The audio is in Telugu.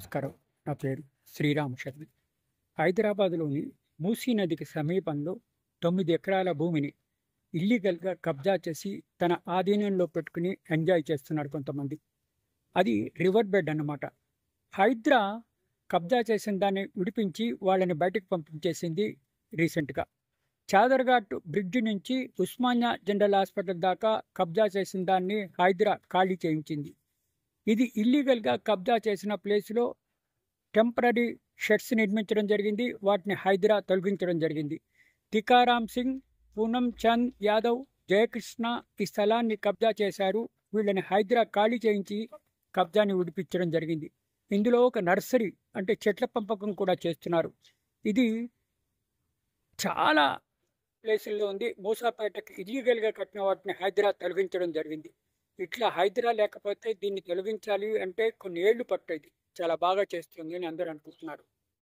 నమస్కారం. నా పేరు శ్రీరామ్ శర్మ. హైదరాబాద్‌లోని మూసీ నదికి సమీపంలో 9 ఎకరాల భూమిని ఇల్లీగల్‌గా కబ్జా చేసి తన ఆధీనంలో పెట్టుకుని ఎంజాయ్ చేస్తున్నారు కొంతమంది. అది రివర్ బెడ్ అన్నమాట. హైడ్రా కబ్జా చేసిన దాన్ని విడిపించి వాళ్ళని బయటకు పంపించేసింది రీసెంట్‌గా. చాదర్‌ఘాట్ బ్రిడ్జి నుంచి ఉస్మానియా జనరల్ హాస్పిటల్ దాకా కబ్జా చేసిన దాన్ని హైడ్రా ఖాళీ చేయించింది. ఇది ఇల్లీగల్‌గా కబ్జా చేసిన ప్లేస్‌లో టెంపరరీ షెడ్స్ నిర్మించడం జరిగింది. వాటిని హైడ్రా తొలగించడం జరిగింది. టికారామ్ సింగ్, పూనం చంద్ యాదవ్, జయకృష్ణ ఈ స్థలాన్ని కబ్జా చేశారు. వీళ్ళని హైడ్రా ఖాళీ చేయించి కబ్జాని విడిపించడం జరిగింది. ఇందులో ఒక నర్సరీ అంటే చెట్ల పెంపకం కూడా చేస్తున్నారు. ఇది చాలా ప్లేసుల్లో ఉంది. మూసాపేటకి ఇల్లీగల్‌గా కట్టిన వాటిని హైడ్రా తొలగించడం జరిగింది. ఇట్లా హైడ్రా లేకపోతే దీన్ని తొలగించాలి అంటే కొన్ని ఏళ్ళు పట్టేది. చాలా బాగా చేస్తుంది అని అందరూ అనుకుంటున్నారు.